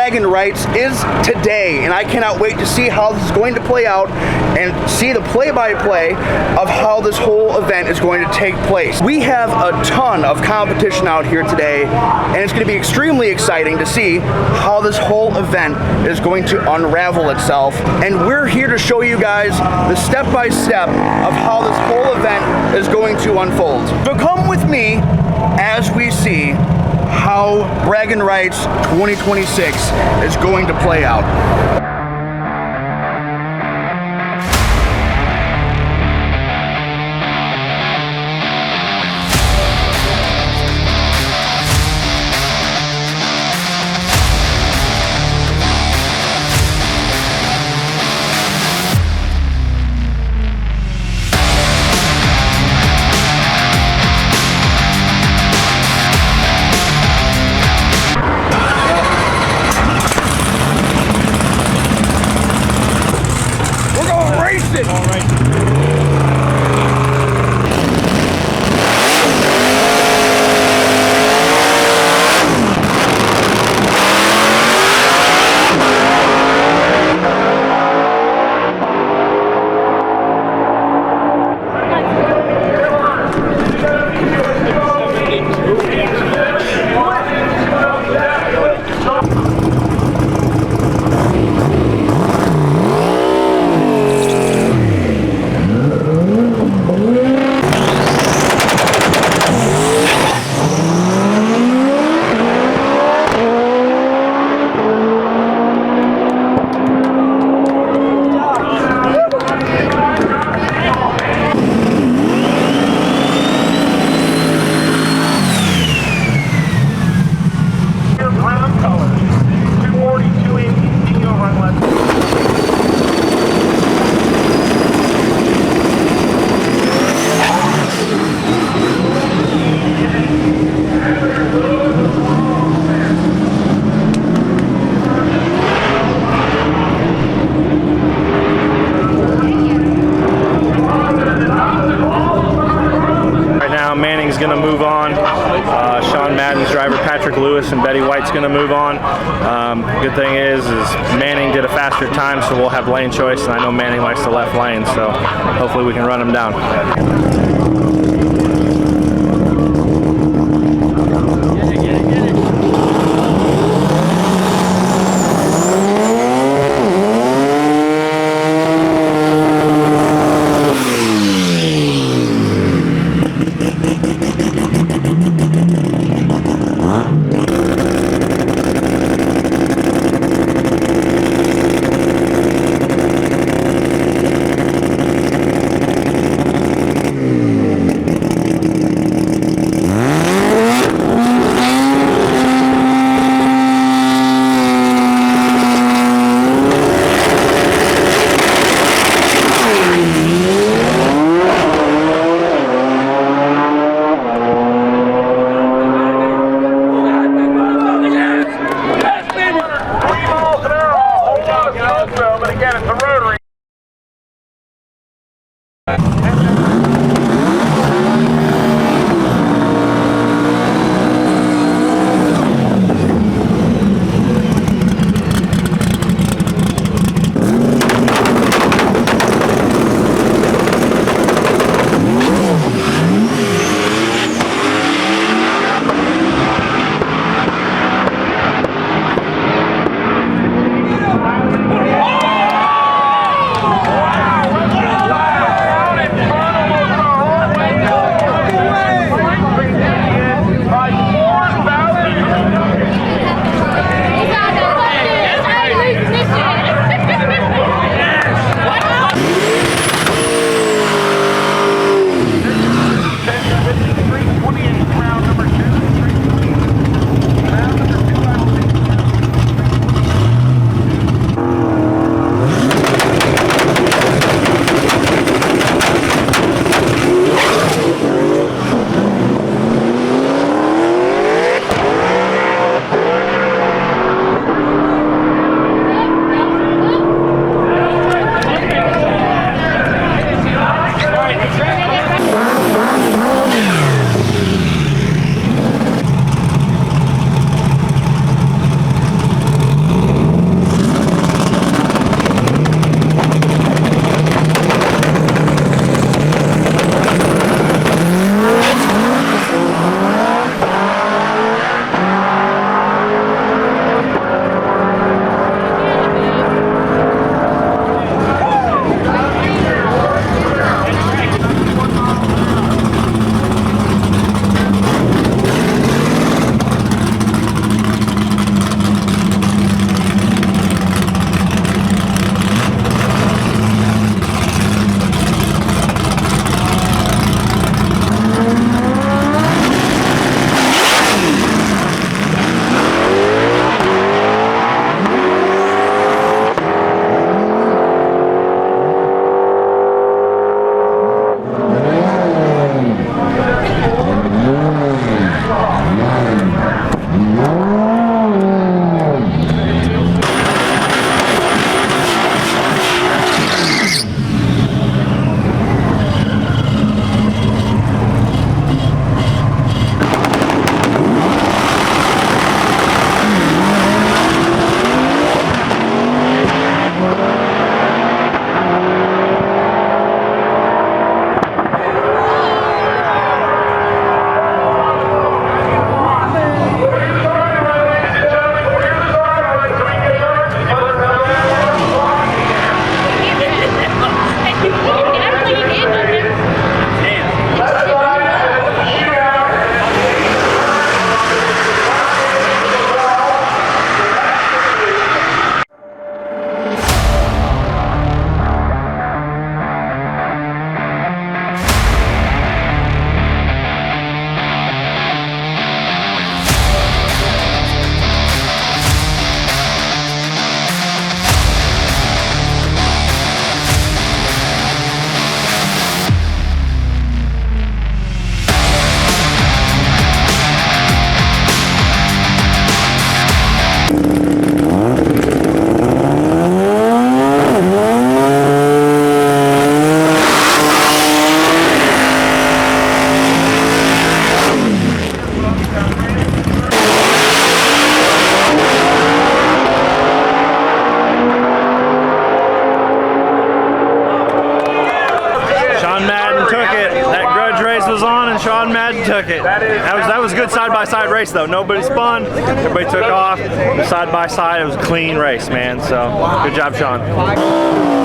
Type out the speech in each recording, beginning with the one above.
bragging rights is today, and I cannot wait to see how this is going to play out and see the play-by-play of how this whole event is going to take place. We have a ton of competition out here today, and it's going to be extremely exciting to see how this whole event is going to unravel itself. And we're here to show you guys the step-by-step of how this whole event is going to unfold. So come with me as we see how Bragging Rights 2026 is going to play out. Manning's going to move on. Sean Madden's driver Patrick Lewis and Betty White's going to move on. Good thing is Manning did a faster time, so we'll have lane choice, and I know Manning likes the left lane, so hopefully we can run him down. and Sean Madden took it. That was a good side-by-side race though. Nobody spun, everybody took off. Side-by-side, it was a clean race, man. So good job, Sean.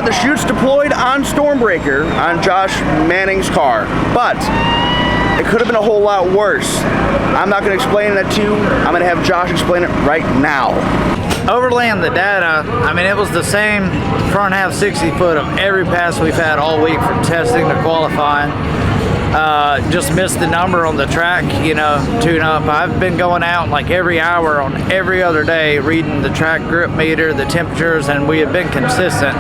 The chutes deployed on Stormbreaker on Josh Manning's car, but it could have been a whole lot worse. I'm not going to explain that to you. I'm going to have Josh explain it right now. Overlaying the data, I mean, it was the same front half 60 foot of every pass we've had all week from testing to qualifying. Just missed the number on the track, you know, tune up. I've been going out like every hour on every other day reading the track grip meter, the temperatures, and we have been consistent.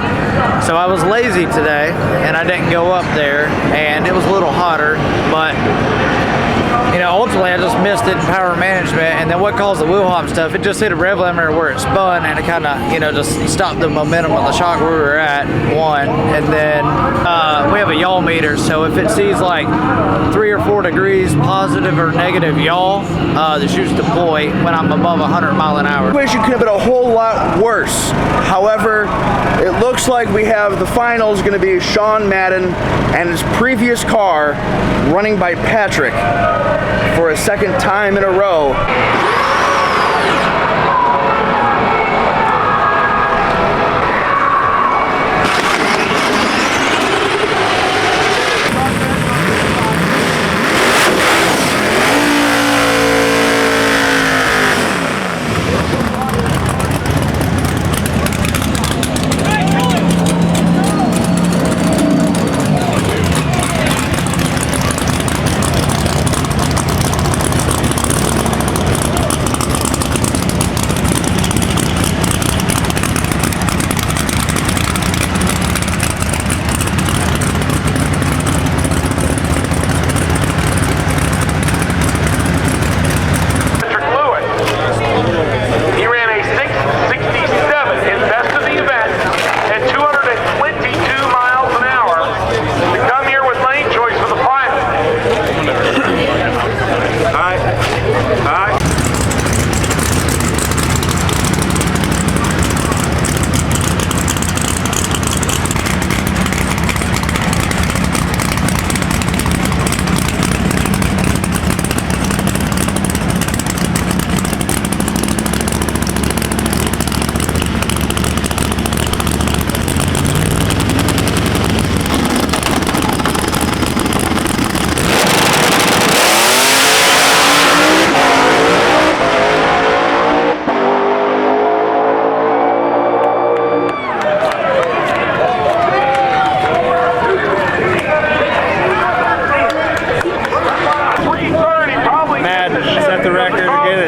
So I was lazy today and I didn't go up there, and it was a little hotter, but you know, ultimately I just missed it in power management, and then what caused the wheel hop stuff, it just hit a rev limiter where it spun, and it kind of, you know, just stopped the momentum on the shock where we were at, one. And then we have a yaw meter, so if it sees like 3 or 4 degrees positive or negative yaw, the chutes deploy when I'm above 100 mile an hour. The situation could have been a whole lot worse. However, it looks like we have the finals going to be Sean Madden and his previous car running by Patrick for a second time in a row.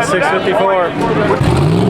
6:54.